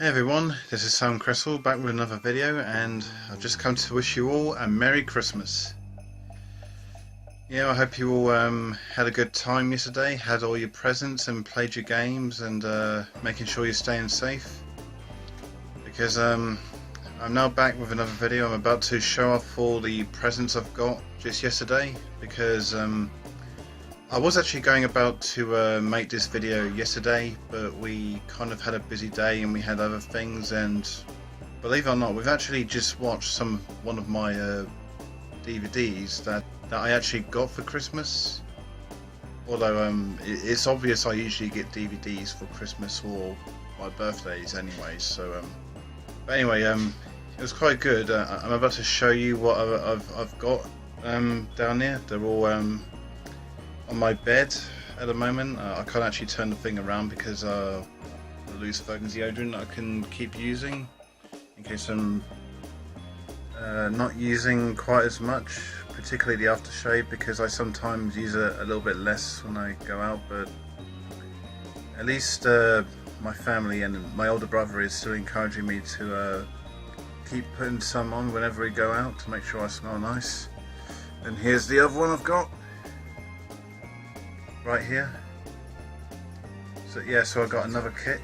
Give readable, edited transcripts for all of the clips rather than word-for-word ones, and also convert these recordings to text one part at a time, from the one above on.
Hey everyone, this is Sam Cressel back with another video, and I've just come to wish you all a Merry Christmas. Yeah, I hope you all had a good time yesterday, had all your presents and played your games, and making sure you're staying safe. Because I'm now back with another video. I'm about to show off all the presents I've got just yesterday, because I was actually going about to make this video yesterday, but we kind of had a busy day and we had other things, and believe it or not, we've actually just watched one of my DVDs that I actually got for Christmas. Although it's obvious I usually get DVDs for Christmas or my birthdays anyway, so but anyway, it was quite good. I'm about to show you what I've got down there. They're all on my bed at the moment. I can't actually turn the thing around because the loose fragrance deodorant I can keep using in case I'm not using quite as much, particularly the aftershave, because I sometimes use it a little bit less when I go out. But at least my family and my older brother is still encouraging me to keep putting some on whenever we go out to make sure I smell nice. And here's the other one I've got right here. So yeah, so I got another kit.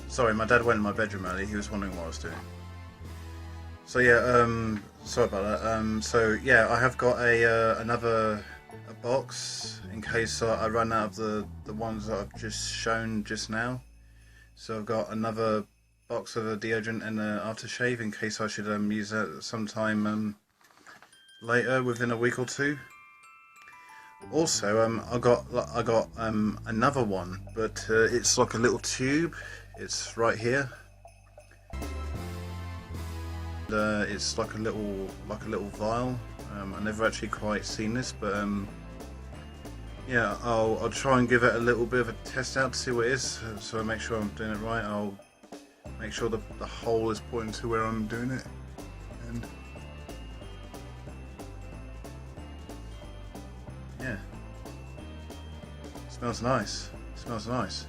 Sorry, my dad went in my bedroom early. He was wondering what I was doing. So yeah, sorry about that. So yeah, I have got another box in case I run out of the ones that I've just shown just now. So I've got another box of a deodorant and an aftershave in case I should use that sometime later within a week or two. Also, I got another one, but it's like a little tube. It's right here. It's like a little vial. I never actually quite seen this, but yeah, I'll try and give it a little bit of a test out to see what it is. So I make sure I'm doing it right. I'll make sure the hole is pointing to where I'm doing it, and yeah, smells nice. Smells nice.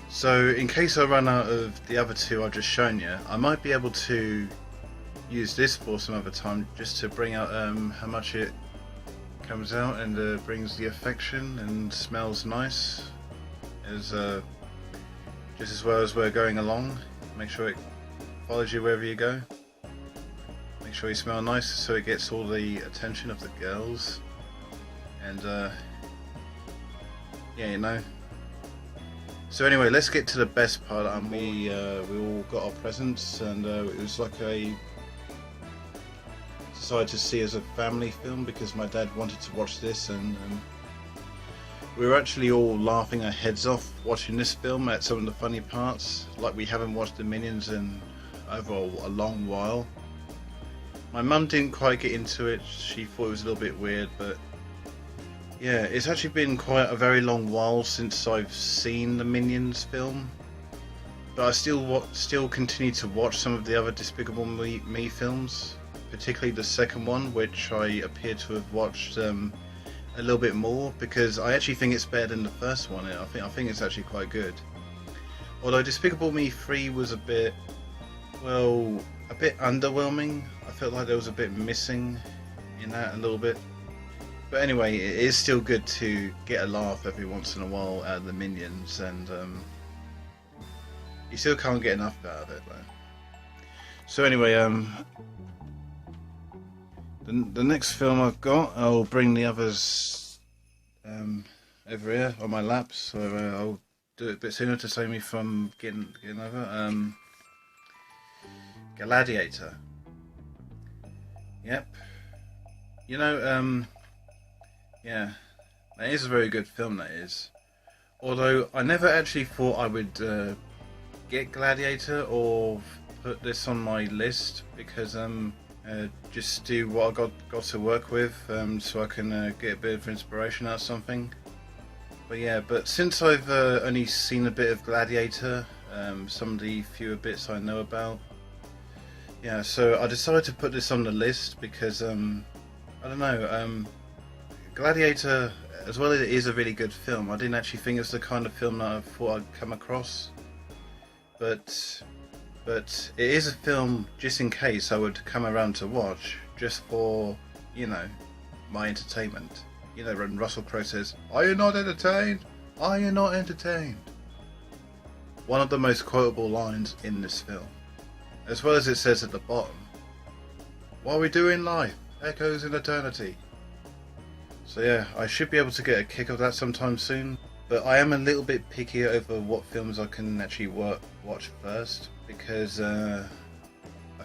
So in case I run out of the other two I've just shown you, I might be able to use this for some other time, just to bring out how much it comes out and brings the affection and smells nice, as just as well as we're going along. Make sure it follows you wherever you go. Make sure you smell nice so it gets all the attention of the girls. And yeah, you know. So anyway, let's get to the best part. We all got our presents, and it was like decided to see as a family film because my dad wanted to watch this, and we were actually all laughing our heads off watching this film at some of the funny parts. Like, we haven't watched the Minions in over a long while. My mum didn't quite get into it. She thought it was a little bit weird, but yeah, it's actually been quite a very long while since I've seen the Minions film. But I still continue to watch some of the other Despicable Me films, particularly the second one, which I appear to have watched a little bit more, because I actually think it's better than the first one. I think it's actually quite good. Although Despicable Me 3 was a bit underwhelming. I felt like there was a bit missing in that a little bit. But anyway, it is still good to get a laugh every once in a while out of the Minions, and you still can't get enough out of it though. So anyway, the next film I've got, I'll bring the others over here on my lap, so I'll do it a bit sooner to save me from getting over. Gladiator. Yep. You know, yeah, that is a very good film, that is. Although I never actually thought I would get Gladiator or put this on my list, because just do what I got to work with, so I can get a bit of inspiration out of something. But yeah, but since I've only seen a bit of Gladiator, some of the fewer bits I know about, yeah, so I decided to put this on the list because I don't know, Gladiator, as well as it is a really good film, I didn't actually think it was the kind of film that I thought I'd come across. but it is a film just in case I would come around to watch, just for, you know, my entertainment. You know, when Russell Crowe says, "Are you not entertained? Are you not entertained?" One of the most quotable lines in this film. As well as it says at the bottom, "What we do in life echoes in eternity." So yeah, I should be able to get a kick of that sometime soon. But I am a little bit picky over what films I can actually watch first, because I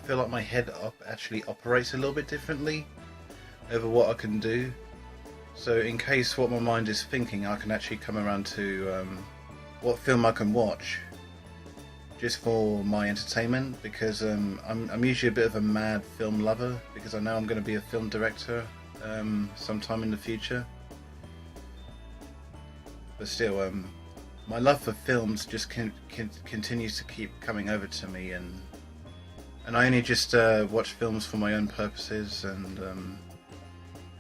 feel like my head actually operates a little bit differently over what I can do. So in case what my mind is thinking, I can actually come around to what film I can watch just for my entertainment, because I'm usually a bit of a mad film lover, because I know I'm going to be a film director sometime in the future. But still, my love for films just continues to keep coming over to me, and I only just watch films for my own purposes, and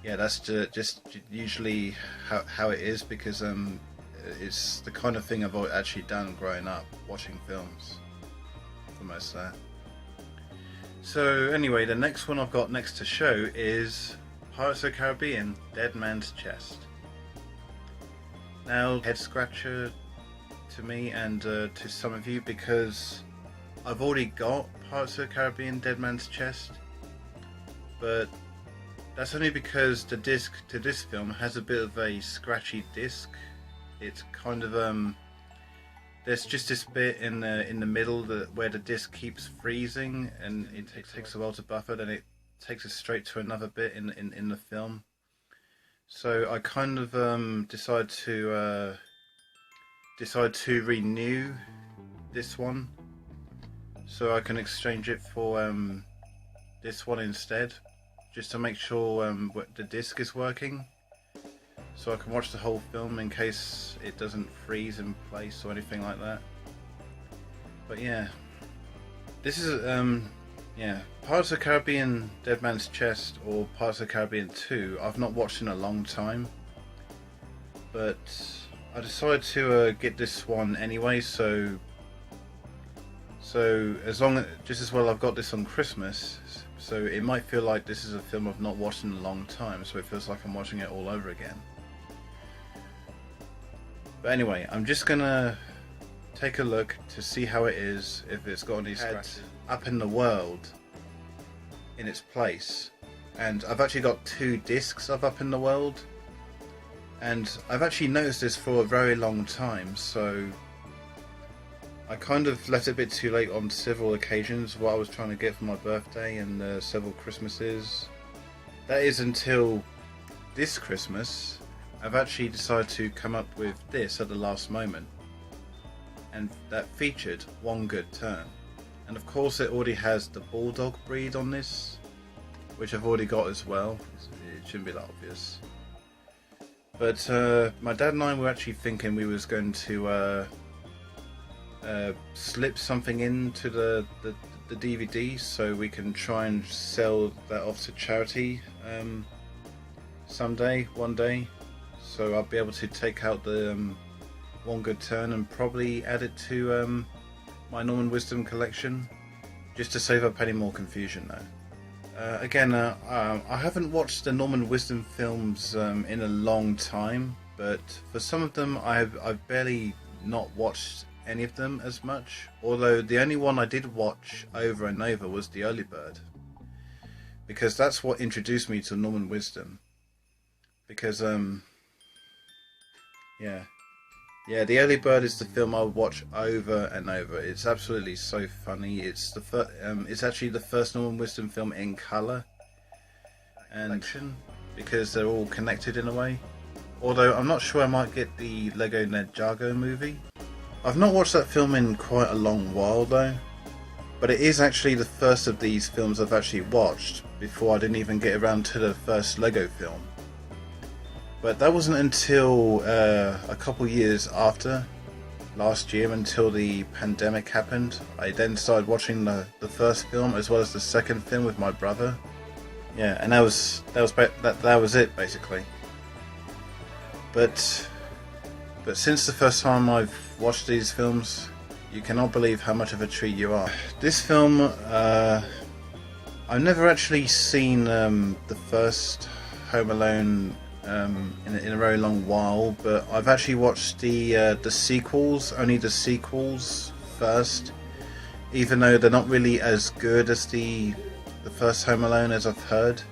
yeah, that's just usually how it is, because it's the kind of thing I've actually done growing up, watching films for most of that. So anyway, the next one I've got next to show is Pirates of the Caribbean: Dead Man's Chest. Now, head scratcher to me and to some of you, because I've already got Pirates of the Caribbean: Dead Man's Chest, but that's only because the disc to this film has a bit of a scratchy disc. It's kind of there's just this bit in the middle where the disc keeps freezing, and it takes a while to buffer, then it takes us straight to another bit in the film. So I kind of decide to renew this one, so I can exchange it for this one instead, just to make sure the disc is working, so I can watch the whole film in case it doesn't freeze in place or anything like that. But yeah, this is yeah, Pirates of the Caribbean: Dead Man's Chest, or Pirates of the Caribbean 2, I've not watched in a long time, but I decided to get this one anyway, so just as well I've got this on Christmas, so it might feel like this is a film I've not watched in a long time, so it feels like I'm watching it all over again. But anyway, I'm just gonna take a look to see how it is, if it's got any scratches up in the world in its place. And I've actually got 2 discs of Up in the World, and I've actually noticed this for a very long time, so I kind of left it a bit too late on several occasions, what I was trying to get for my birthday and several Christmases. That is until this Christmas I've actually decided to come up with this at the last moment, and that featured One Good Turn. And of course it already has the Bulldog breed on this, which I've already got as well. It shouldn't be that obvious. But my dad and I were actually thinking we was going to slip something into the DVD, so we can try and sell that off to charity one day. So I'll be able to take out the One Good Turn and probably add it to my Norman Wisdom collection, just to save up any more confusion though. Again, I haven't watched the Norman Wisdom films in a long time, but for some of them I've barely not watched any of them as much, although the only one I did watch over and over was The Early Bird, because that's what introduced me to Norman Wisdom. Because yeah, The Early Bird is the film I would watch over and over. It's absolutely so funny. It's it's actually the first Norman Wisdom film in colour, and because they're all connected in a way. Although I'm not sure I might get the Lego Ninjago movie. I've not watched that film in quite a long while though, but it is actually the first of these films I've actually watched before I didn't even get around to the first Lego film. But that wasn't until a couple years after, last year, until the pandemic happened. I then started watching the first film as well as the second film with my brother. Yeah, and that was it basically. But since the first time I've watched these films, You cannot believe how much of a treat you are. This film, I've never actually seen the first Home Alone in a very long while, but I've actually watched the sequels, only the sequels first, even though they're not really as good as the first Home Alone, as I've heard.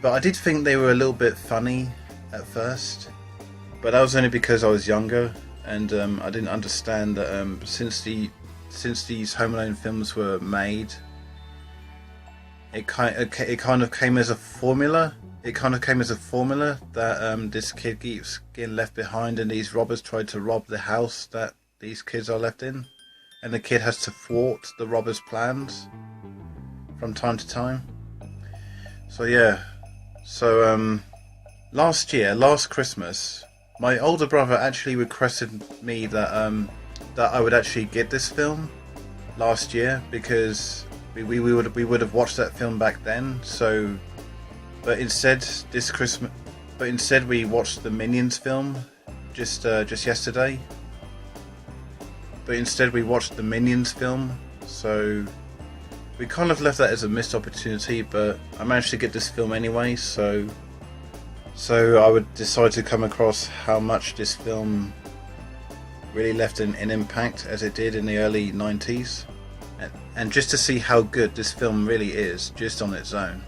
But I did think they were a little bit funny at first, but that was only because I was younger and I didn't understand that since these Home Alone films were made, it kind of came as a formula. It kind of came as a formula that this kid keeps getting left behind, and these robbers tried to rob the house that these kids are left in, and the kid has to thwart the robbers' plans from time to time. So yeah, last Christmas, my older brother actually requested me that I would actually get this film last year, because we would have watched that film back then. So, but instead we watched the Minions film just yesterday. So we kind of left that as a missed opportunity, but I managed to get this film anyway. So I would decide to come across how much this film really left an impact as it did in the early 90s. And just to see how good this film really is just on its own.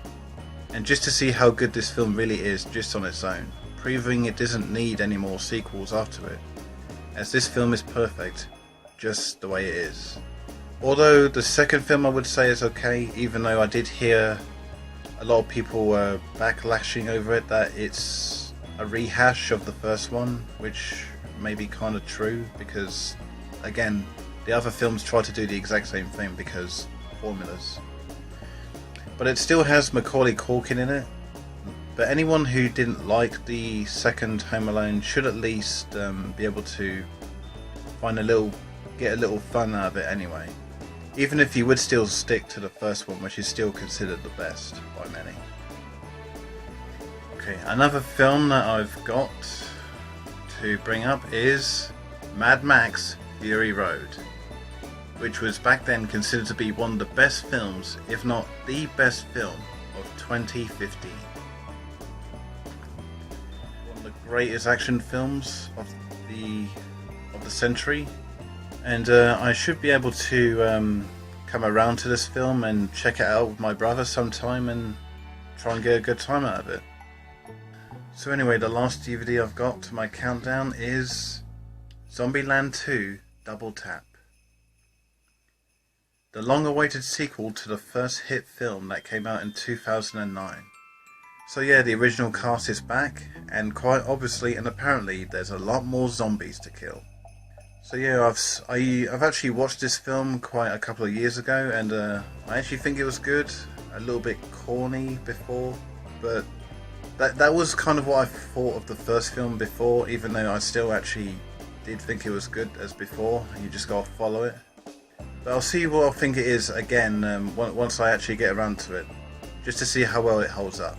Proving it doesn't need any more sequels after it, as this film is perfect just the way it is. Although the second film I would say is okay, even though I did hear a lot of people were backlashing over it, that it's a rehash of the first one, which may be kind of true, because again, the other films try to do the exact same thing because formulas. But it still has Macaulay Culkin in it. But anyone who didn't like the second Home Alone should at least be able to get a little fun out of it anyway. Even if you would still stick to the first one, which is still considered the best by many. Okay, another film that I've got to bring up is Mad Max Fury Road, which was back then considered to be one of the best films, if not the best film of 2015. One of the greatest action films of the century, and I should be able to come around to this film and check it out with my brother sometime and try and get a good time out of it. So anyway, the last DVD I've got to my countdown is Zombieland 2 Double Tap, the long-awaited sequel to the first hit film that came out in 2009. So yeah, the original cast is back, and quite obviously and apparently there's a lot more zombies to kill. So yeah, I've actually watched this film quite a couple of years ago, and I actually think it was good. A little bit corny before, but that was kind of what I thought of the first film before, even though I still actually did think it was good as before, and you just gotta follow it. But I'll see what I think it is again once I actually get around to it, just to see how well it holds up.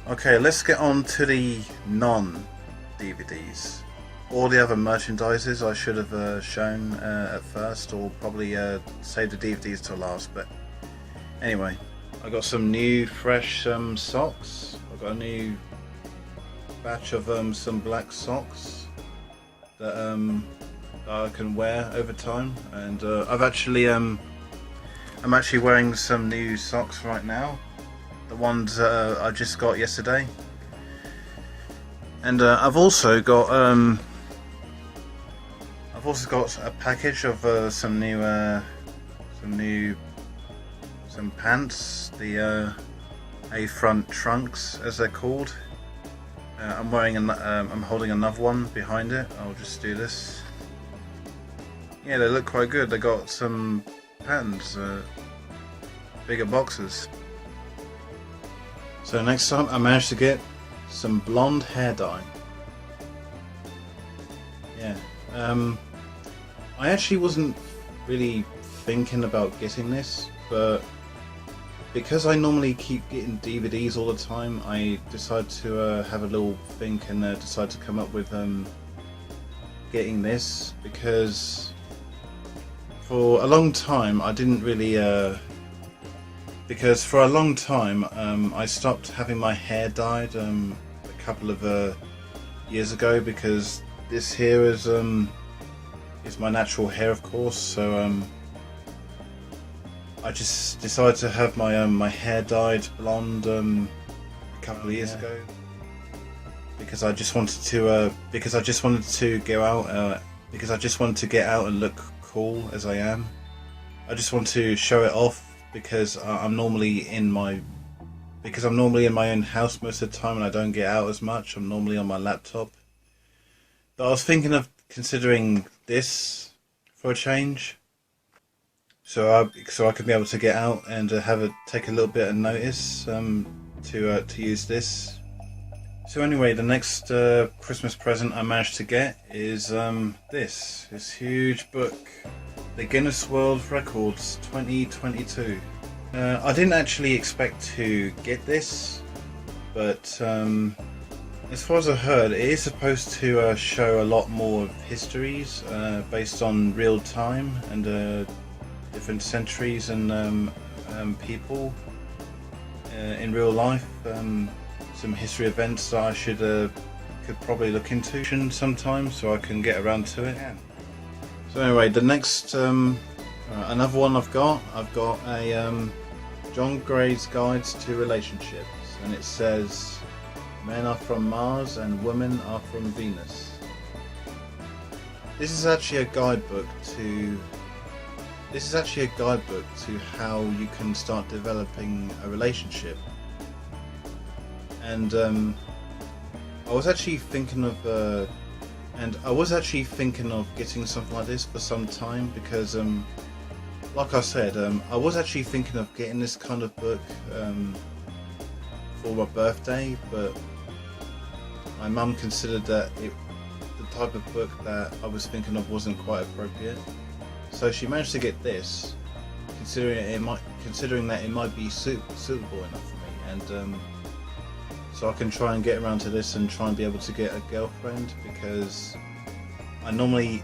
Okay, let's get on to the non-DVDs. All the other merchandises I should have shown at first, or probably save the DVDs till last, but anyway. I got some new fresh socks. I got a new batch of some black socks that I can wear over time, and I'm actually wearing some new socks right now. The ones I just got yesterday, and I've also got a package of some pants, the A-front trunks as they're called. I'm holding another one behind it. I'll just do this. Yeah, they look quite good. They got some patterns, bigger boxes. So next time I managed to get some blonde hair dye. Yeah, I actually wasn't really thinking about getting this, but because I normally keep getting DVDs all the time, I decided to have a little think and decide to come up with getting this, because for a long time I didn't really because for a long time I stopped having my hair dyed a couple of years ago, because this here is my natural hair, of course. So I just decided to have my my hair dyed blonde a couple of years ago, because I just wanted to go out because I just wanted to get out and look cool as I am. I just want to show it off, because I'm normally in my own house most of the time and I don't get out as much. I'm normally on my laptop. But I was thinking of considering this for a change, so I could be able to get out and take a little bit of notice to use this. So anyway, the next Christmas present I managed to get is this huge book, the Guinness World Records 2022. I didn't actually expect to get this, but as far as I heard, it is supposed to show a lot more of histories based on real time and different centuries and people in real life. Some history events that I could probably look into sometime, so I can get around to it. So anyway, the next another one I've got a John Gray's Guides to Relationships, and it says men are from Mars and women are from Venus. This is actually a guidebook to how you can start developing a relationship. And I was actually thinking of getting something like this for some time, because like I said, I was actually thinking of getting this kind of book for my birthday, but my mum considered that the type of book that I was thinking of wasn't quite appropriate. So she managed to get this, considering that it might be suitable enough for me, and so I can try and get around to this and try and be able to get a girlfriend, because I normally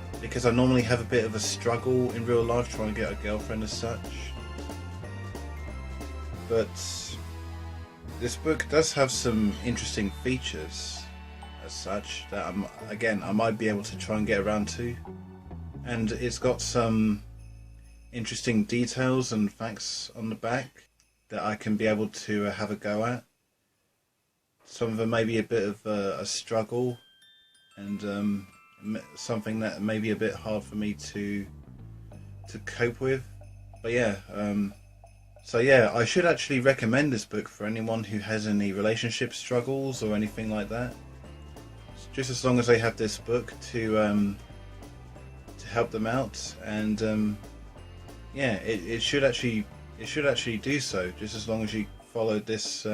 have a bit of a struggle in real life trying to get a girlfriend as such. But this book does have some interesting features as such that I might be able to try and get around to. And it's got some interesting details and facts on the back that I can be able to have a go at. Some of them may be a bit of a struggle, and something that may be a bit hard for me to cope with. But yeah, so yeah, I should actually recommend this book for anyone who has any relationship struggles or anything like that. Just as long as they have this book to help them out, and yeah, it should actually do so. Just as long as you follow this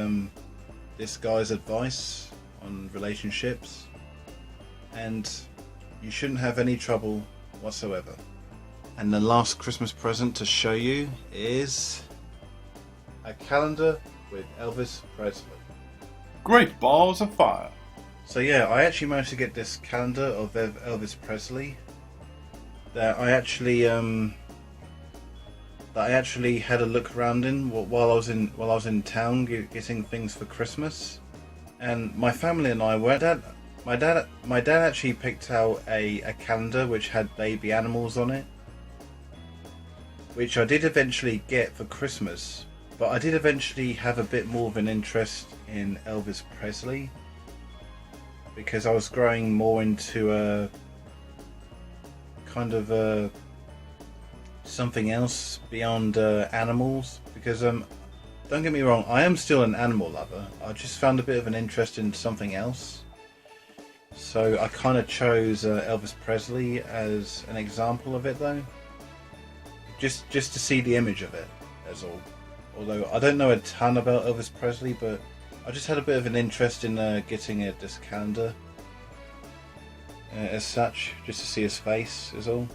this guy's advice on relationships, and you shouldn't have any trouble whatsoever. And the last Christmas present to show you is a calendar with Elvis Presley. Great balls of fire. So yeah, I actually managed to get this calendar of Elvis Presley that I actually had a look around in while I was in town getting things for Christmas. And my family and I were my dad actually picked out a calendar which had baby animals on it, which I did eventually get for Christmas. But I did eventually have a bit more of an interest in Elvis Presley, because I was growing more into a kind of something else beyond animals. Because don't get me wrong, I am still an animal lover. I just found a bit of an interest in something else. So I kind of chose Elvis Presley as an example of it, though. Just to see the image of it, that's all. Although I don't know a ton about Elvis Presley, but I just had a bit of an interest in getting this calendar as such, just to see his face is all.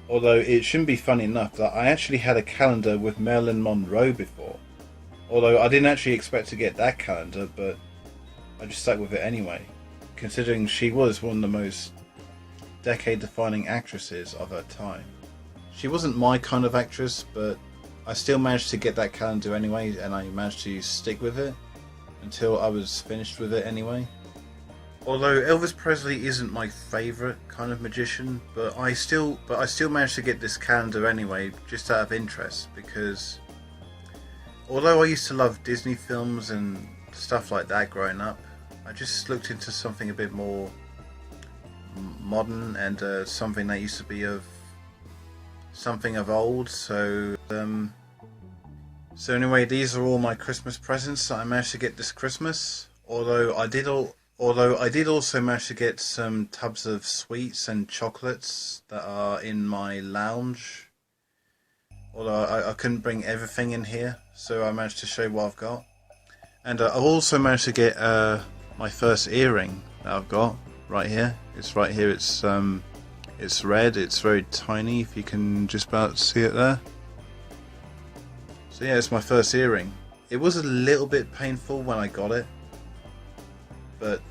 Although it shouldn't be funny enough that I actually had a calendar with Marilyn Monroe before, Although I didn't actually expect to get that calendar, but I just stuck with it anyway, considering she was one of the most decade-defining actresses of her time. She wasn't my kind of actress, but I still managed to get that calendar anyway, and I managed to stick with it until I was finished with it anyway. Although Elvis Presley isn't my favourite kind of magician, but I still managed to get this calendar anyway, just out of interest, because although I used to love Disney films and stuff like that growing up, I just looked into something a bit more modern and something that used to be of something of old. So anyway, these are all my Christmas presents that I managed to get this Christmas. Although I did also manage to get some tubs of sweets and chocolates that are in my lounge. Although I couldn't bring everything in here, so I managed to show you what I've got. And I also managed to get my first earring that I've got right here. It's right here. It's red. It's very tiny. If you can just about see it there. So yeah, it's my first earring. It was a little bit painful when I got it, but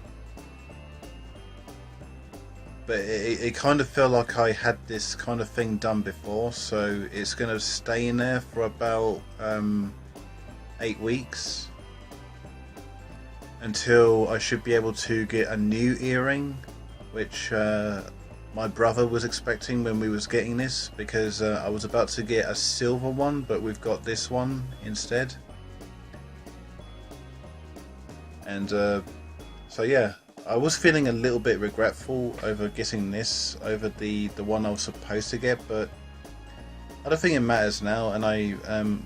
it kind of felt like I had this kind of thing done before, so it's going to stay in there for about 8 weeks until I should be able to get a new earring, which my brother was expecting when we was getting this, because I was about to get a silver one, but we've got this one instead. And so yeah, I was feeling a little bit regretful over getting this over the one I was supposed to get, but I don't think it matters now, and I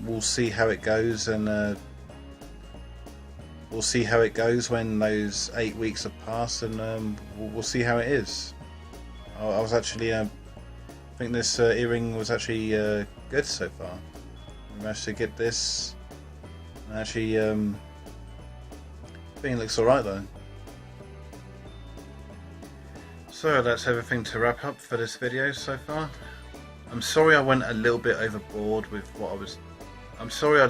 will see how it goes, and we'll see how it goes when those 8 weeks have passed, and we'll see how it is. I was actually, I think this earring was actually good so far. We managed to get this. Actually, I think it looks alright though. So that's everything to wrap up for this video so far. I'm sorry I went a little bit overboard with what I was. I'm sorry I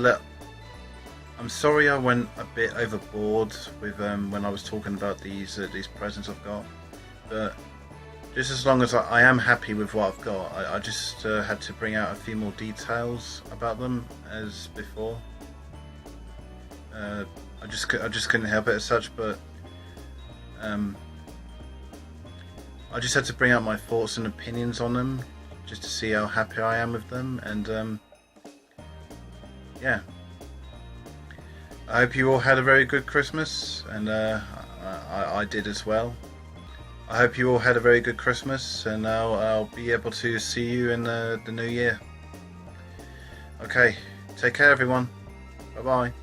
went a bit overboard with when I was talking about these presents I've got, but just as long as I am happy with what I've got, I just had to bring out a few more details about them as before. I just couldn't help it as such, but I just had to bring out my thoughts and opinions on them, just to see how happy I am with them, and yeah. I hope you all had a very good Christmas, and I did as well. I hope you all had a very good Christmas, and I'll be able to see you in the new year. Okay, take care everyone. Bye bye.